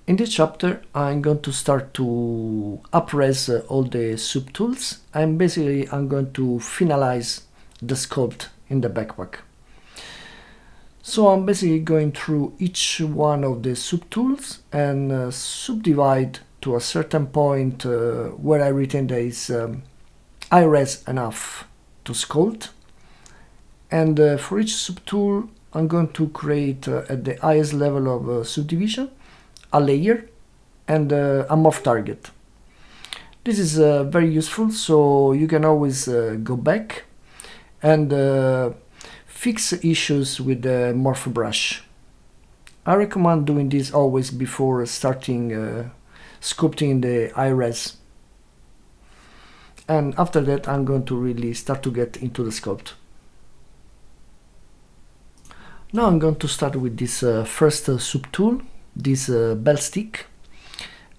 In this chapter, I'm going to start to up-res all the subtools, and basically I'm going to finalize the sculpt in the backpack. So I'm basically going through each one of the subtools and subdivide to a certain point where I retain there is high-res enough to sculpt. And for each subtool, I'm going to create at the highest level of subdivision a layer and a morph target. This is very useful, so you can always go back and fix issues with the morph brush. I recommend doing this always before starting sculpting the high-res. And after that, I'm going to really start to get into the sculpt. Now I'm going to start with this first subtool, this bell stick,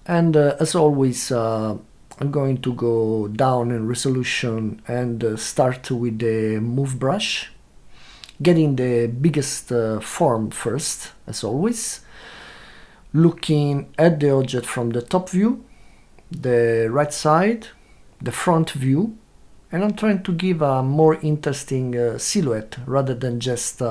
and as always I'm going to go down in resolution and start with the move brush, getting the biggest form first, as always, looking at the object from the top view, the right side, the front view, and I'm trying to give a more interesting silhouette rather than just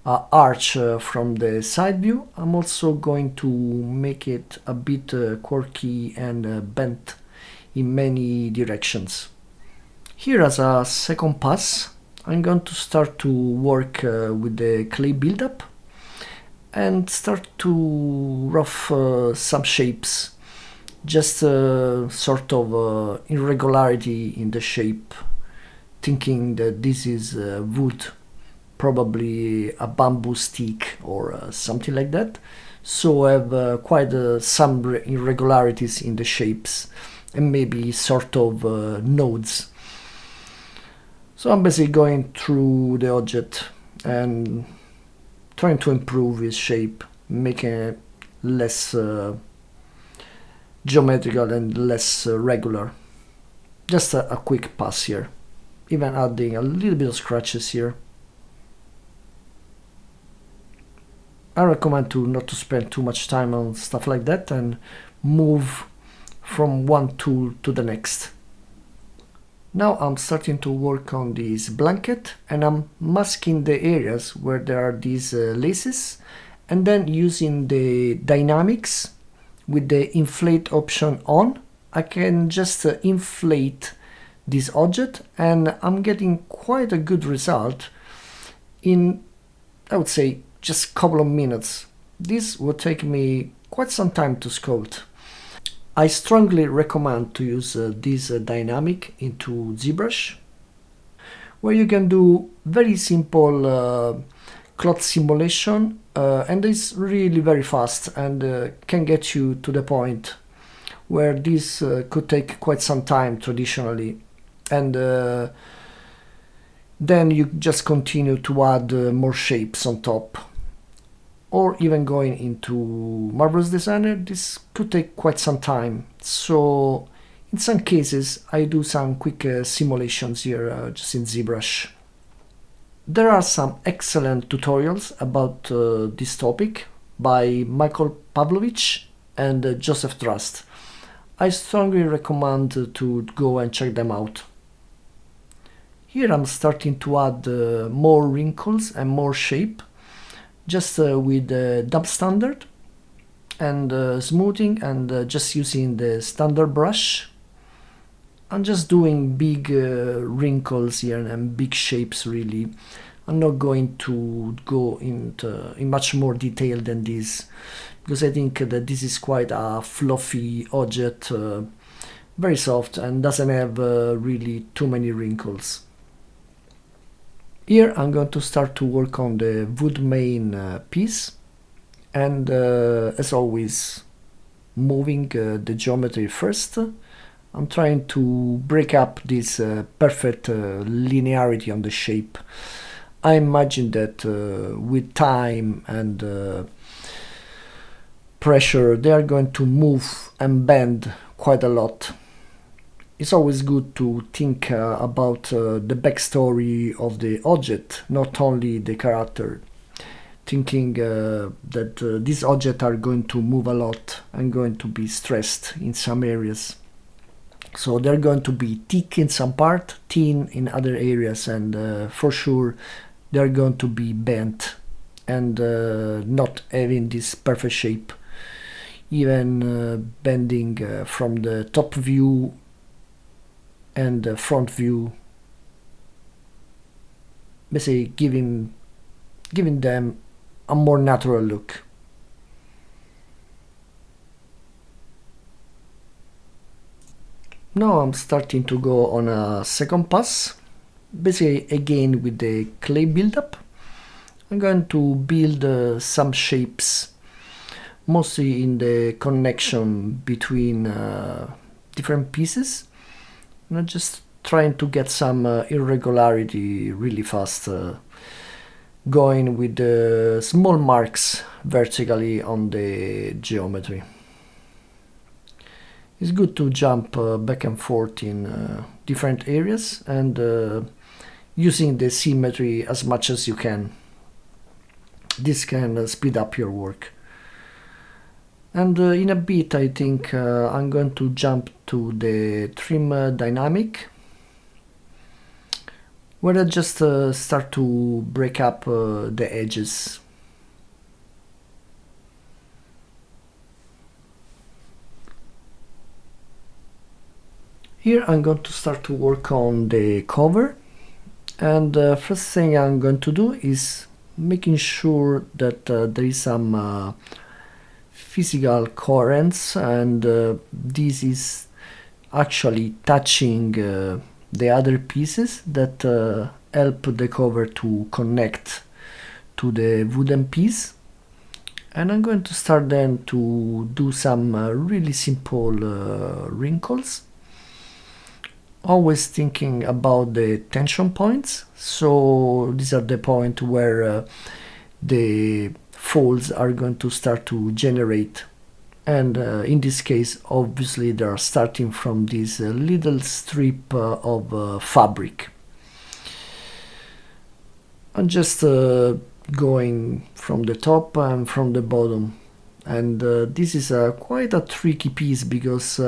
arch from the side view. I'm also going to make it a bit quirky and bent in many directions. Here, as a second pass, I'm going to start to work with the clay buildup and start to rough some shapes, just sort of irregularity in the shape, thinking that this is wood, probably a bamboo stick or something like that. So I have quite some irregularities in the shapes and maybe sort of nodes. So I'm basically going through the object and trying to improve its shape, making it less geometrical and less regular. Just a quick pass here, even adding a little bit of scratches here. I recommend not to spend too much time on stuff like that and move from one tool to the next. Now I'm starting to work on this blanket and I'm masking the areas where there are these laces, and then using the dynamics with the inflate option on, I can just inflate this object, and I'm getting quite a good result in, I would say, just a couple of minutes. This will take me quite some time to sculpt. I strongly recommend to use this dynamic into ZBrush, where you can do very simple cloth simulation, and it's really very fast and can get you to the point where this could take quite some time traditionally, and then you just continue to add more shapes on top. Or even going into Marvelous Designer, this could take quite some time. So in some cases I do some quick simulations here just in ZBrush. There are some excellent tutorials about this topic by Michael Pavlovich and Joseph Trust. I strongly recommend to go and check them out. Here I'm starting to add more wrinkles and more shape, just with dump standard and smoothing, and just using the standard brush. I'm just doing big wrinkles here and big shapes really. I'm not going to go into in much more detail than this, because I think that this is quite a fluffy object, very soft and doesn't have really too many wrinkles. Here I'm going to start to work on the wood main piece, and as always, moving the geometry first. I'm trying to break up this perfect linearity on the shape. I imagine that with time and pressure they are going to move and bend quite a lot. It's always good to think about the backstory of the object, not only the character. thinking that these objects are going to move a lot and going to be stressed in some areas. So they're going to be thick in some part, thin in other areas, and for sure they're going to be bent and not having this perfect shape. Even bending from the top view and the front view, basically giving them a more natural look. Now I'm starting to go on a second pass, basically again with the clay buildup. I'm going to build some shapes, mostly in the connection between different pieces. I'm just trying to get some irregularity really fast, going with the small marks vertically on the geometry. It's good to jump back and forth in different areas and using the symmetry as much as you can. This can speed up your work. And in a bit I think I'm going to jump to the trim dynamic, where I just start to break up the edges. Here I'm going to start to work on the cover, and first thing I'm going to do is making sure that there is some physical coherence, and this is actually touching the other pieces that help the cover to connect to the wooden piece. And I'm going to start then to do some really simple wrinkles, always thinking about the tension points. So these are the points where the folds are going to start to generate, and in this case obviously they are starting from this little strip of fabric. I'm just going from the top and from the bottom, and this is quite a tricky piece because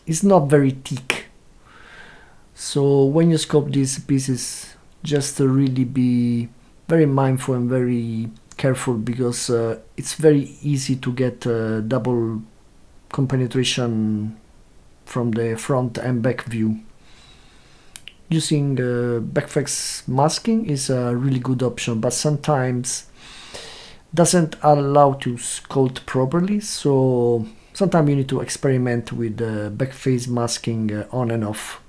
it's not very thick. So when you sculpt these pieces, just really be very mindful and very careful, because it's very easy to get double compenetration from the front and back view. Using backface masking is a really good option, but sometimes doesn't allow to sculpt properly, so sometimes you need to experiment with backface masking on and off.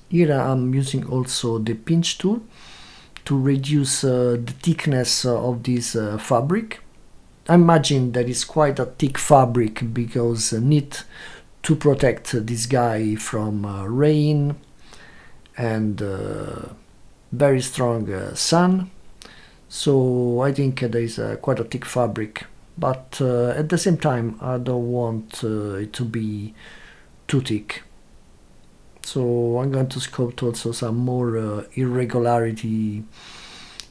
Here I'm using also the pinch tool to reduce the thickness of this fabric. I imagine that is quite a thick fabric because need to protect this guy from rain and very strong sun. So I think there is quite a thick fabric, but at the same time I don't want it to be too thick. So I'm going to sculpt also some more irregularity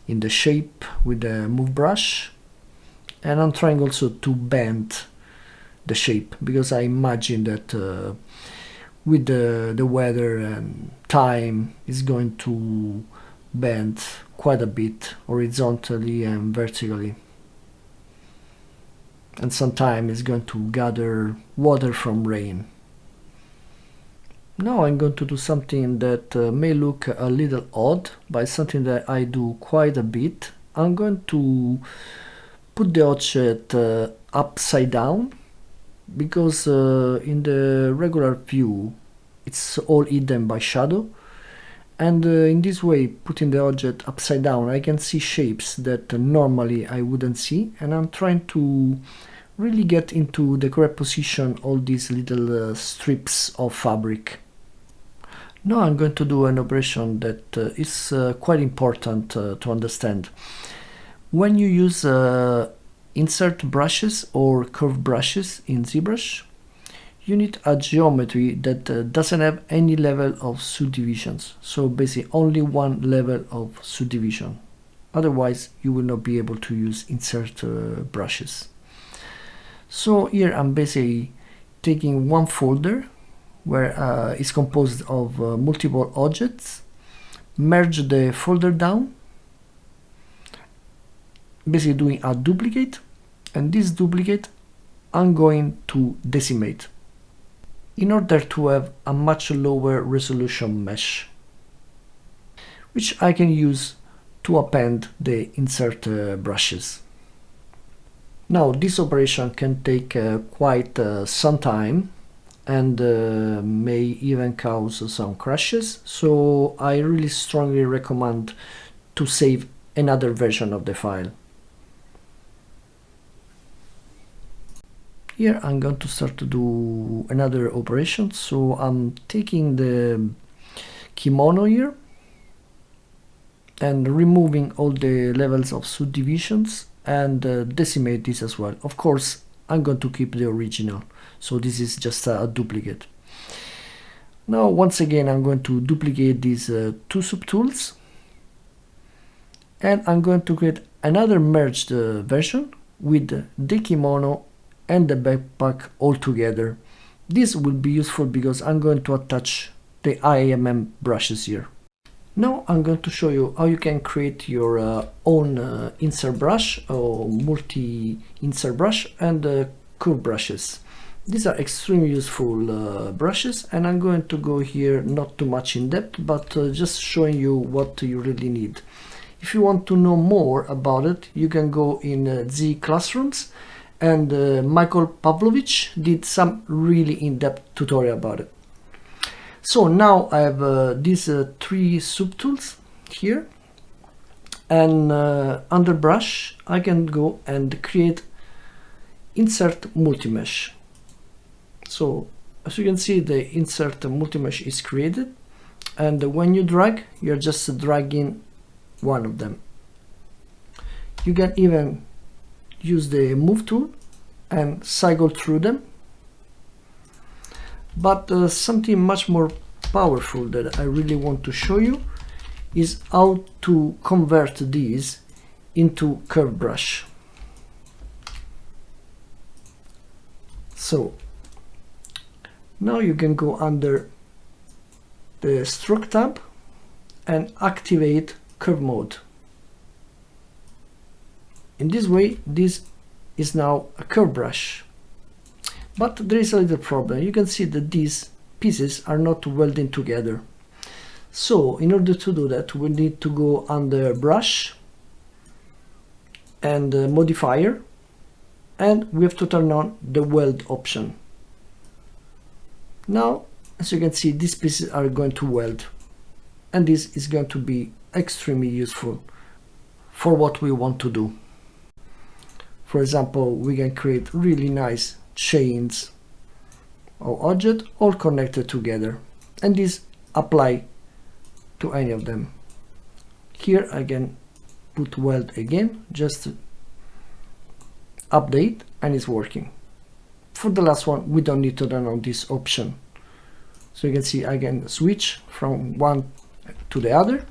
in the shape with the move brush, and I'm trying also to bend the shape, because I imagine that with the weather and time is going to bend quite a bit horizontally and vertically, and sometimes it's going to gather water from rain. Now I'm going to do something that may look a little odd, but something that I do quite a bit. I'm going to put the object upside down, because in the regular view it's all hidden by shadow, and in this way, putting the object upside down, I can see shapes that normally I wouldn't see, and I'm trying to really get into the correct position all these little strips of fabric. Now I'm going to do an operation that is quite important to understand. When you use insert brushes or curve brushes in ZBrush, you need a geometry that doesn't have any level of subdivisions. So basically only one level of subdivision. otherwise you will not be able to use insert brushes. So here I'm basically taking one folder where it's composed of multiple objects, merge the folder down, basically doing a duplicate, and this duplicate I'm going to decimate in order to have a much lower resolution mesh, which I can use to append the insert brushes. Now this operation can take quite some time and may even cause some crashes, so I really strongly recommend to save another version of the file. Here I'm going to start to do another operation, so I'm taking the kimono here and removing all the levels of subdivisions and decimate this as well. Of course, I'm going to keep the original, so this is just a duplicate. Now once again I'm going to duplicate these two subtools, and I'm going to create another merged version with the kimono and the backpack all together. This will be useful because I'm going to attach the IMM brushes here. Now I'm going to show you how you can create your own insert brush or multi-insert brush and curve brushes. These are extremely useful brushes, and I'm going to go here not too much in depth, but just showing you what you really need. If you want to know more about it, you can go in Z Classrooms, and Michael Pavlovich did some really in-depth tutorial about it. So now I have these three subtools here, and under brush I can go and create insert multi-mesh. So as you can see, the insert multi-mesh is created, and when you drag, you're just dragging one of them. You can even use the move tool and cycle through them, but something much more powerful that I really want to show you is how to convert these into curve brush. So now you can go under the stroke tab and activate curve mode. In this way, this is now a curve brush. But there is a little problem. You can see that these pieces are not welding together. So in order to do that, we need to go under brush and modifier, and we have to turn on the weld option. Now, as you can see, these pieces are going to weld, and this is going to be extremely useful for what we want to do. For example, we can create really nice chains or objects all connected together, and this apply to any of them. Here I can put weld again, just update, and it's working. For the last one, we don't need to turn on this option. So you can see I can switch from one to the other,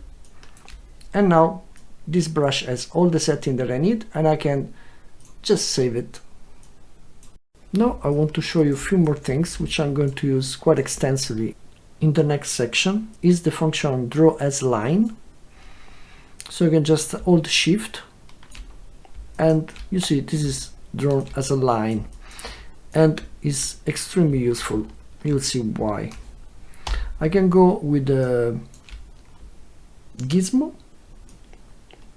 and now this brush has all the settings that I need, and I can just save it. Now I want to show you a few more things which I'm going to use quite extensively in the next section. Is the function draw as line. So you can just hold shift, and you see this is drawn as a line, and is extremely useful. You'll see why. I can go with the gizmo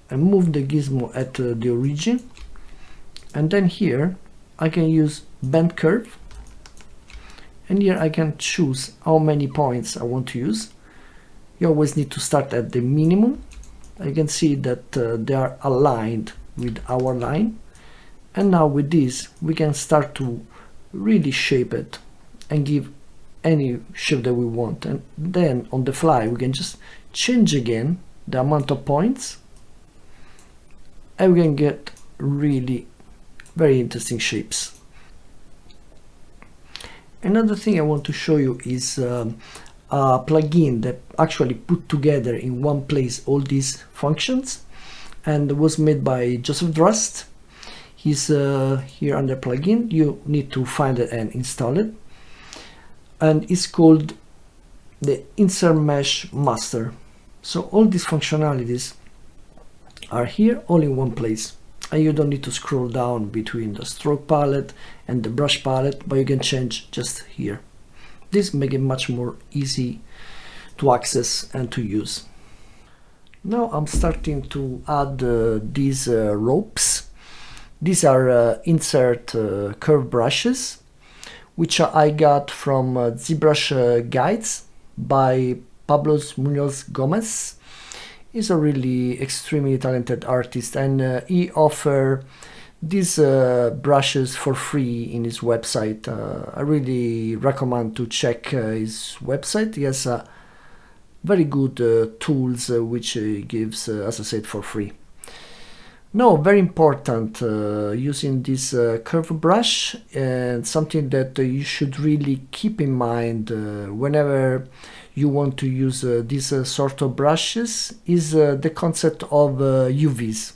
and move the gizmo at the origin, and then here I can use bend curve, and here I can choose how many points I want to use. You always need to start at the minimum. I can see that they are aligned with our line, and now with this we can start to really shape it and give any shape that we want, and then on the fly we can just change again the amount of points, and we can get really very interesting shapes. Another thing I want to show you is a plugin that actually put together in one place all these functions. and was made by Joseph Drust. He's here under plugin. You need to find it and install it. And it's called the Insert Mesh Master. So all these functionalities are here all in one place. And you don't need to scroll down between the stroke palette and the brush palette, but you can change just here. This makes it much more easy to access and to use. Now I'm starting to add these ropes. These are insert curve brushes, which I got from ZBrush Guides by Pablo Munoz Gomez. He's a really extremely talented artist, and he offers these brushes for free in his website. I really recommend to check his website. He has very good tools which he gives, as I said, for free. Now, very important, using this curve brush, and something that you should really keep in mind whenever you want to use these sort of brushes is the concept of UVs.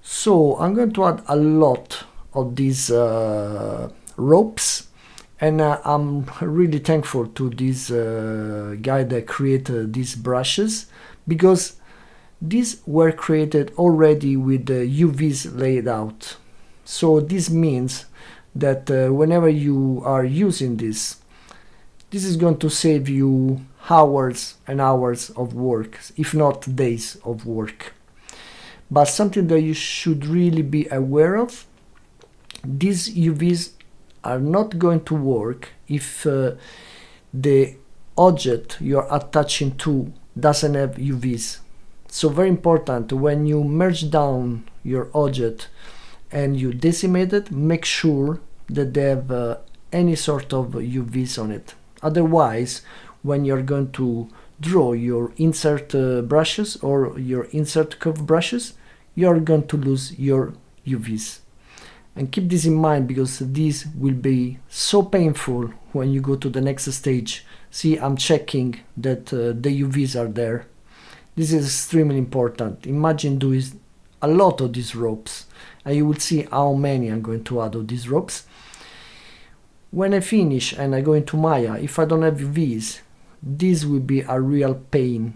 So I'm going to add a lot of these ropes, and I'm really thankful to this guy that created these brushes, because these were created already with the UVs laid out. So this means that whenever you are using this is going to save you hours and hours of work, if not days of work. But something that you should really be aware of, these UVs are not going to work if the object you're attaching to doesn't have UVs. So very important, when you merge down your object and you decimate it, make sure that they have any sort of UVs on it. Otherwise, when you're going to draw your insert brushes or your insert curve brushes, you're going to lose your UVs. And keep this in mind, because this will be so painful when you go to the next stage. See, I'm checking that the UVs are there. This is extremely important. Imagine doing a lot of these ropes, and you will see how many I'm going to add of these ropes. When I finish and I go into Maya, if I don't have UVs, this will be a real pain,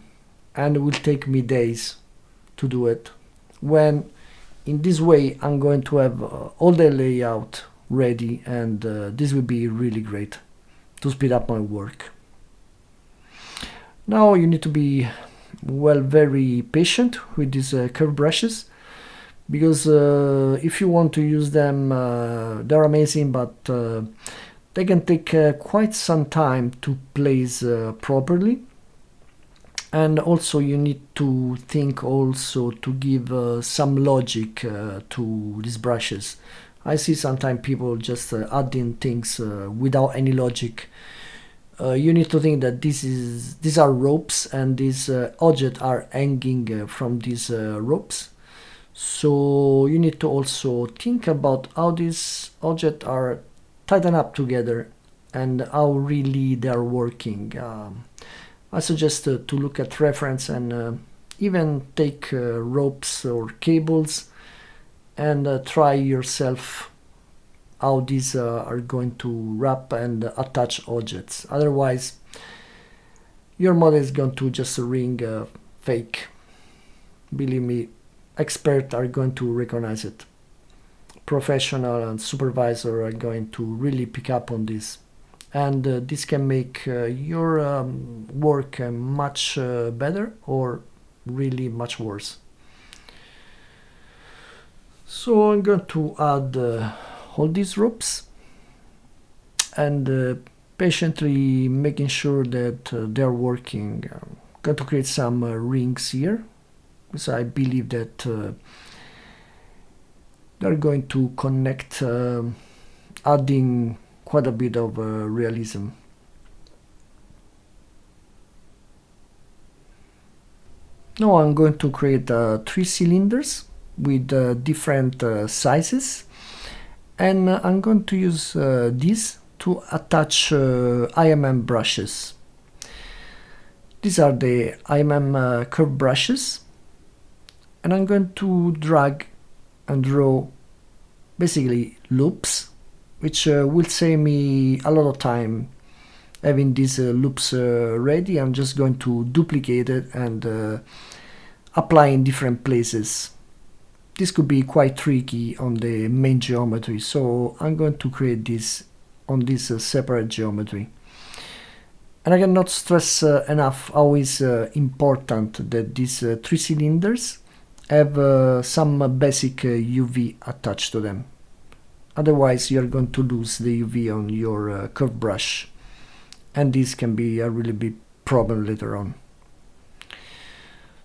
and it will take me days to do it. When in this way I'm going to have all the layout ready, and this will be really great to speed up my work. Now you need to be very patient with these curve brushes, because if you want to use them, they're amazing, but they can take quite some time to place properly. And also you need to think also to give some logic to these brushes. I see sometimes people just adding things without any logic. You need to think that these are ropes, and these objects are hanging from these ropes. So you need to also think about how these objects are tightened up together and how really they are working. I suggest to look at reference and even take ropes or cables and try yourself how these are going to wrap and attach objects. Otherwise, your model is going to just ring fake. Believe me, experts are going to recognize it. Professional and supervisor are going to really pick up on this. And this can make your work much better or really much worse. So I'm going to add all these ropes and patiently making sure that they're working. I'm going to create some rings here, because I believe that they're going to connect, adding quite a bit of realism. Now I'm going to create 3 cylinders with different sizes, and I'm going to use these to attach IMM brushes. These are the IMM curve brushes, and I'm going to drag and draw basically loops, which will save me a lot of time having these loops ready. I'm just going to duplicate it and apply in different places. This could be quite tricky on the main geometry, so I'm going to create this on this separate geometry. And I cannot stress enough how is important that these three cylinders have some basic UV attached to them. Otherwise you're going to lose the UV on your curve brush, and this can be a really big problem later on.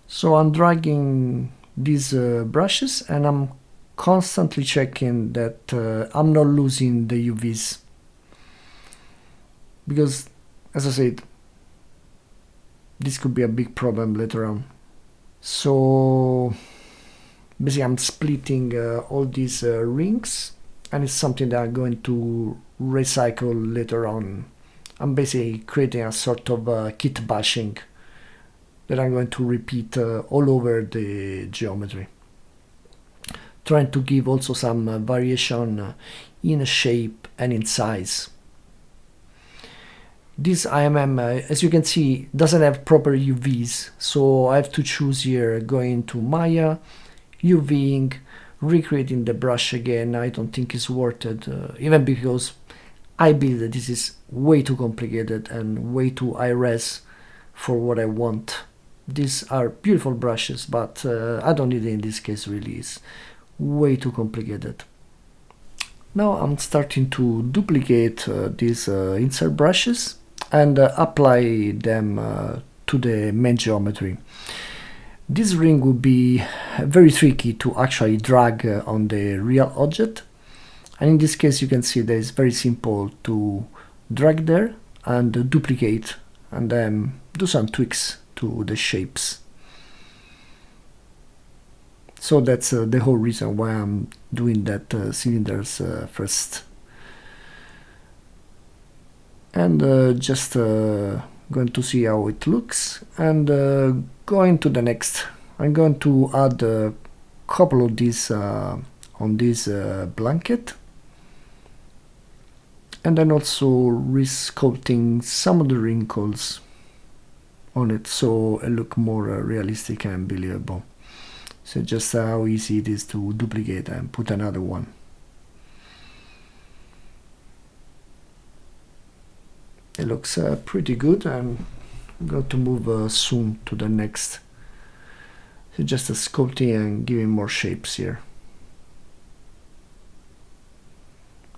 So I'm dragging these brushes, and I'm constantly checking that I'm not losing the UVs, because as I said, this could be a big problem later on. So basically I'm splitting all these rings, and it's something that I'm going to recycle later on. I'm basically creating a sort of kit bashing that I'm going to repeat all over the geometry, trying to give also some variation in shape and in size. This IMM, as you can see, doesn't have proper UVs, so I have to choose here, going to Maya, UVing, recreating the brush again. I don't think it's worth it, even because I believe that this is way too complicated and way too high res for what I want. These are beautiful brushes, but I don't need it in this case. Really, it's way too complicated. Now I'm starting to duplicate these insert brushes and apply them to the main geometry. This ring would be very tricky to actually drag on the real object, and in this case you can see that it's very simple to drag there and duplicate and then do some tweaks to the shapes. So that's the whole reason why I'm doing that cylinders first. And just going to see how it looks, and going to the next. I'm going to add a couple of these on this blanket, and then also resculpting some of the wrinkles on it so it look more realistic and believable. So just how easy it is to duplicate and put another one. It looks pretty good, and I'm going to move soon to the next. So just sculpting and giving more shapes here,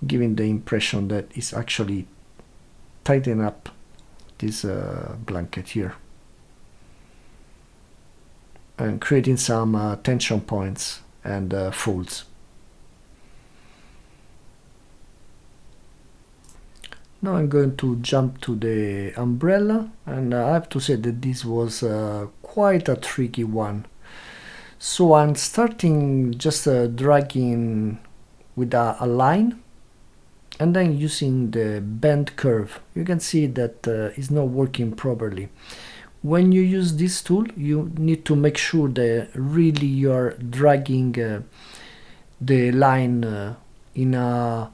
giving the impression that it's actually tightening up this blanket here, and creating some tension points and folds. Now I'm going to jump to the umbrella, and I have to say that this was quite a tricky one. So I'm starting just dragging with a line, and then using the bend curve. You can see that it's not working properly. When you use this tool, you need to make sure that really you're dragging the line in a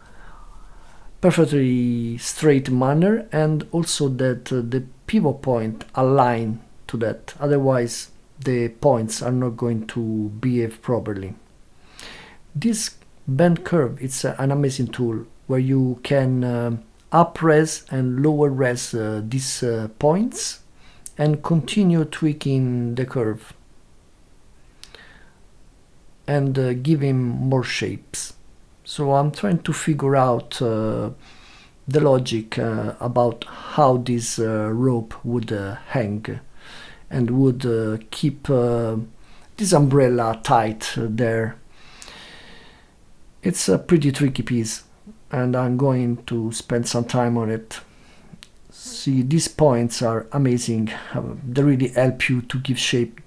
perfectly straight manner, and also that the pivot point align to that. Otherwise the points are not going to behave properly. This bend curve, it's an amazing tool where you can up res and lower res these points and continue tweaking the curve and giving more shapes. So I'm trying to figure out the logic about how this rope would hang and would keep this umbrella tight there. It's a pretty tricky piece, and I'm going to spend some time on it. See, these points are amazing. They really help you to give shape.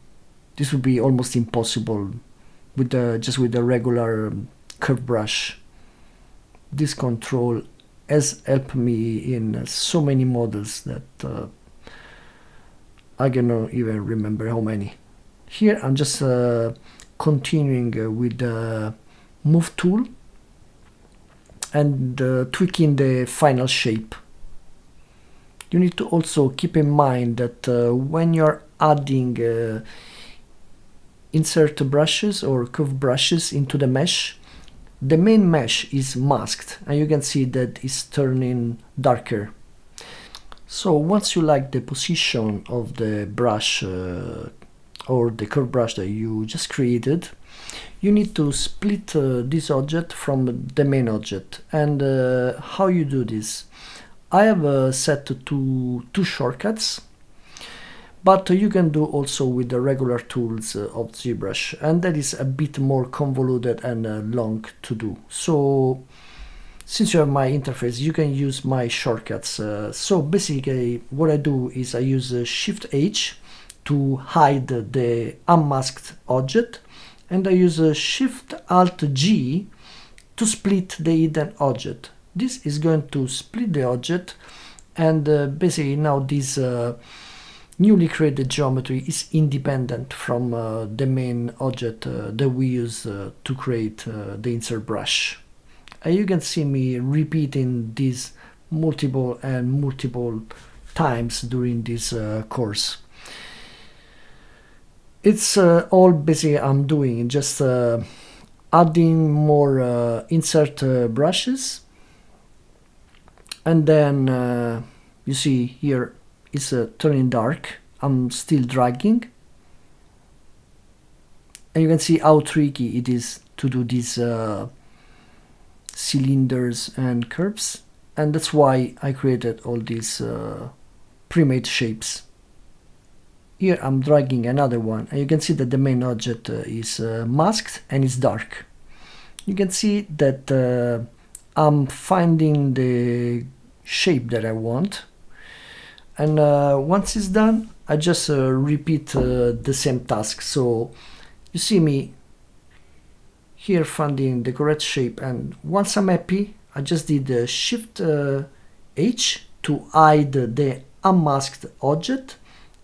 This would be almost impossible with just with a regular curve brush. This control has helped me in so many models that I cannot even remember how many. Here I'm just continuing with the move tool and tweaking the final shape. You need to also keep in mind that when you're adding insert brushes or curve brushes into the mesh, the main mesh is masked and you can see that it's turning darker. So once you like the position of the brush or the curve brush that you just created, you need to split this object from the main object. And how you do this? I have set two shortcuts, but you can do also with the regular tools of ZBrush, and that is a bit more convoluted and long to do. So since you have my interface, you can use my shortcuts. So basically what I do is I use Shift H to hide the unmasked object, and I use Shift Alt G to split the hidden object. This is going to split the object, and basically now this newly created geometry is independent from the main object that we use to create the insert brush. And you can see me repeating this multiple times during this course. It's all basically I'm doing, just adding more insert brushes, and then you see here it's turning dark. I'm still dragging, and you can see how tricky it is to do these cylinders and curves, and that's why I created all these pre-made shapes. Here I'm dragging another one, and you can see that the main object is masked and it's dark. You can see that I'm finding the shape that I want, and once it's done, I just repeat the same task. So you see me here finding the correct shape, and once I'm happy, I just did Shift H to hide the unmasked object,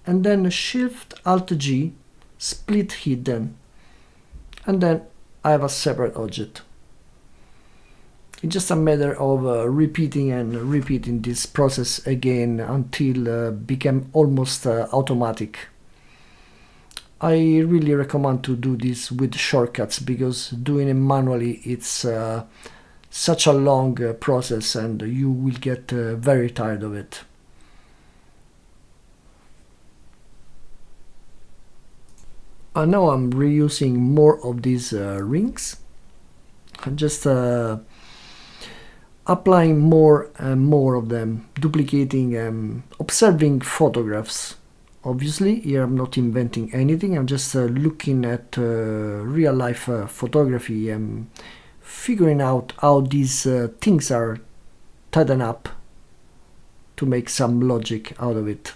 and then Shift Alt G, split hidden, and then I have a separate object. It's just a matter of repeating and repeating this process again until it became almost automatic. I really recommend to do this with shortcuts, because doing it manually it's such a long process and you will get very tired of it. Now I'm reusing more of these rings. I'm just applying more and more of them, duplicating, observing photographs. Obviously, here I'm not inventing anything, I'm just looking at real life photography and figuring out how these things are tightened up to make some logic out of it.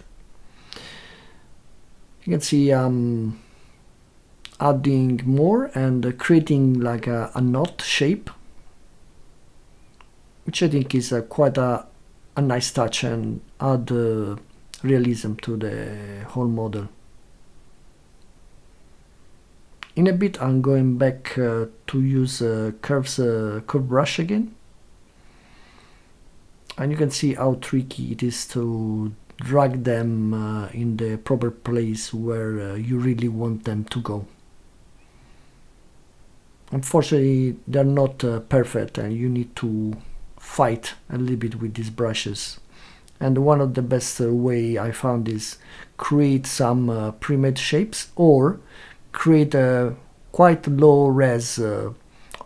You can see adding more and creating like a knot shape, which I think is quite a nice touch and add realism to the whole model. In a bit I'm going back to use curve brush again, and you can see how tricky it is to drag them in the proper place where you really want them to go. Unfortunately, they're not perfect, and you need to fight a little bit with these brushes. And one of the best way I found is create some pre-made shapes, or create a quite low res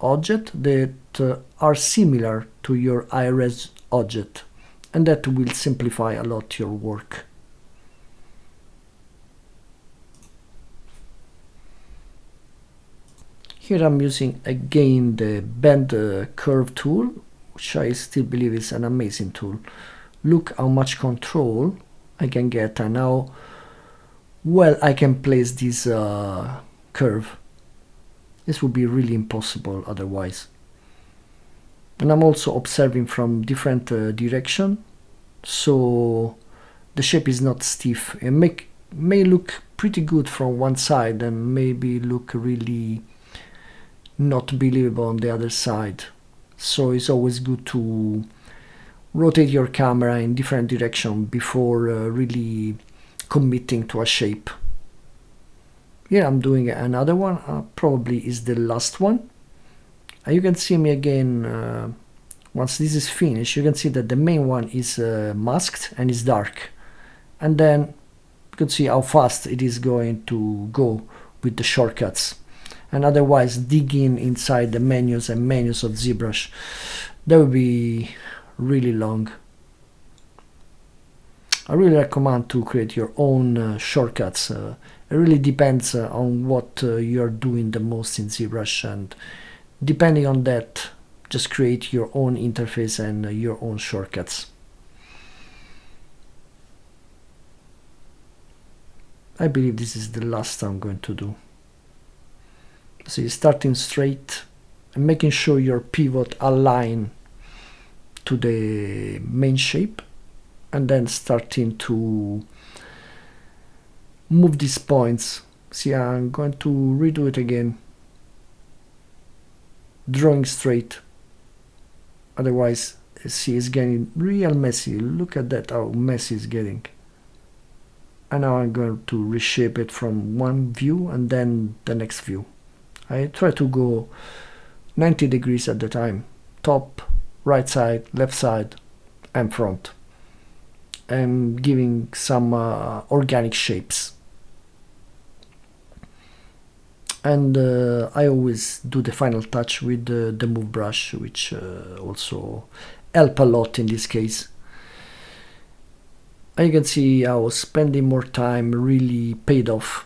object that are similar to your high res object, and that will simplify a lot your work. Here I'm using again the bend curve tool, which I still believe is an amazing tool. Look how much control I can get, and how well I can place this curve. This would be really impossible otherwise. And I'm also observing from different direction, so the shape is not stiff. It may look pretty good from one side and maybe look really not believable on the other side. So it's always good to rotate your camera in different direction before really committing to a shape. Here I'm doing another one, probably is the last one. You can see me again, once this is finished, you can see that the main one is masked and is dark. And then you can see how fast it is going to go with the shortcuts. And otherwise digging inside the menus and menus of ZBrush, that would be really long. I really recommend to create your own shortcuts. It really depends on what you are doing the most in ZBrush, and depending on that, just create your own interface and your own shortcuts. I believe this is the last I'm going to do. So you're starting straight and making sure your pivot align to the main shape, and then starting to move these points. See, I'm going to redo it again, drawing straight. Otherwise, see, it's getting real messy. Look at that, how messy it's getting. And now I'm going to reshape it from one view and then the next view. I try to go 90 degrees at the time, top, right side, left side, and front, and giving some organic shapes. And I always do the final touch with the move brush, which also help a lot in this case. And you can see how spending more time really paid off.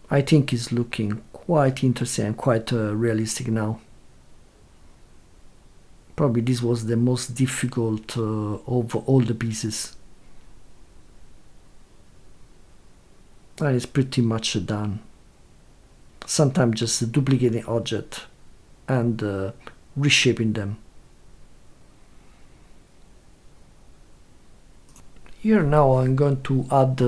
I think it's looking quite interesting and quite realistic now. Probably this was the most difficult of all the pieces. And it's pretty much done. Sometimes just duplicating object and reshaping them. Here now I'm going to add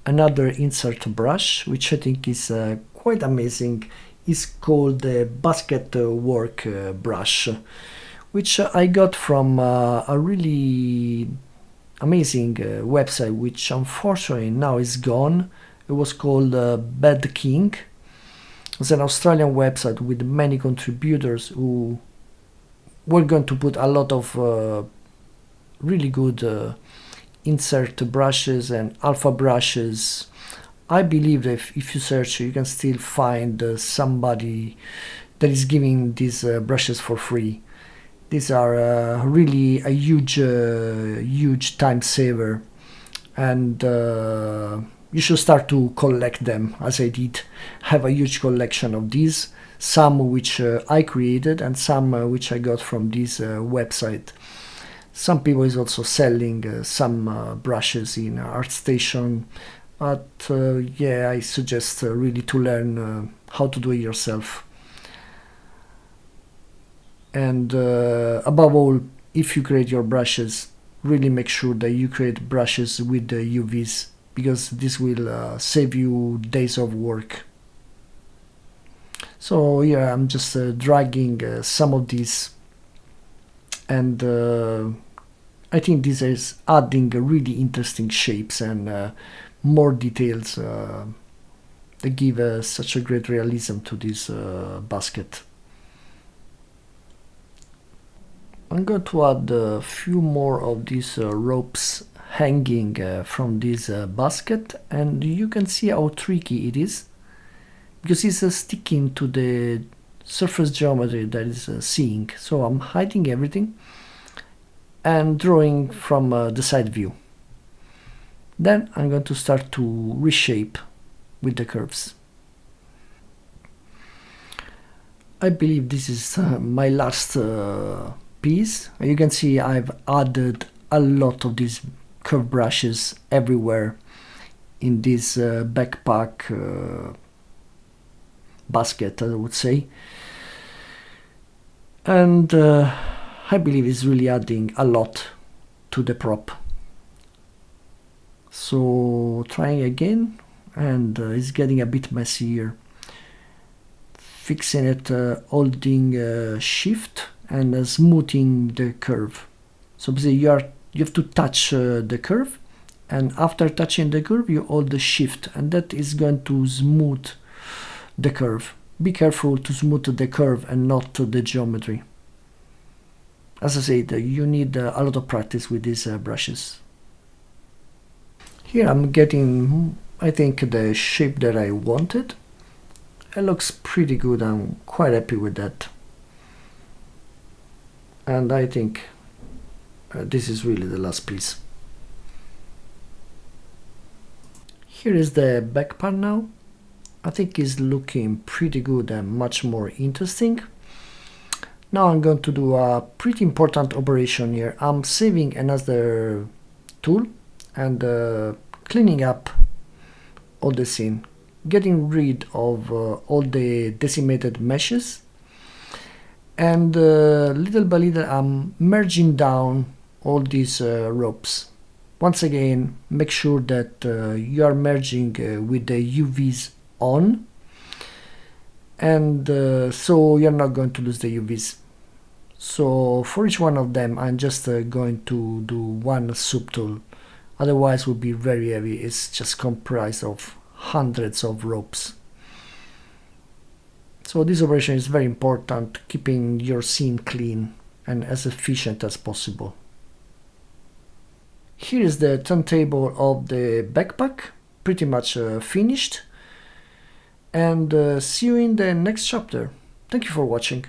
another insert brush, which I think is quite amazing. It's called the basket work brush, which I got from a really amazing website, which unfortunately now is gone. It was called Bad King. It's an Australian website with many contributors who were going to put a lot of really good insert brushes and alpha brushes. I believe that if you search, you can still find somebody that is giving these brushes for free. These are really a huge time saver, and you should start to collect them, as I did. Have a huge collection of these, some which I created and some which I got from this website. Some people is also selling some brushes in ArtStation, but yeah, I suggest really to learn how to do it yourself. And above all, if you create your brushes, really make sure that you create brushes with the UVs, because this will save you days of work. So yeah, I'm just dragging some of these, and I think this is adding really interesting shapes and more details that give such a great realism to this basket. I'm going to add a few more of these ropes hanging from this basket, and you can see how tricky it is, because it's sticking to the surface geometry that is seeing. So I'm hiding everything and drawing from the side view. Then I'm going to start to reshape with the curves. I believe this is my last piece. You can see I've added a lot of these curve brushes everywhere in this backpack basket, I would say. And I believe it's really adding a lot to the prop. So trying again, and it's getting a bit messy here. Fixing it, holding shift and smoothing the curve. So basically you have to touch the curve, and after touching the curve you hold the shift, and that is going to smooth the curve. Be careful to smooth the curve and not the geometry. As I said, you need a lot of practice with these brushes. Here I'm getting, I think, the shape that I wanted. It looks pretty good. I'm quite happy with that. And I think this is really the last piece. Here is the back part now. I think it's looking pretty good and much more interesting. Now I'm going to do a pretty important operation here. I'm saving another tool and cleaning up all the scene, getting rid of all the decimated meshes, and little by little I'm merging down all these ropes. Once again, make sure that you are merging with the UVs on, and so you're not going to lose the UVs. So for each one of them I'm just going to do one subtool, otherwise it would be very heavy. It's just comprised of hundreds of ropes. So this operation is very important, keeping your scene clean and as efficient as possible. Here is the turntable of the backpack, pretty much finished, and see you in the next chapter. Thank you for watching.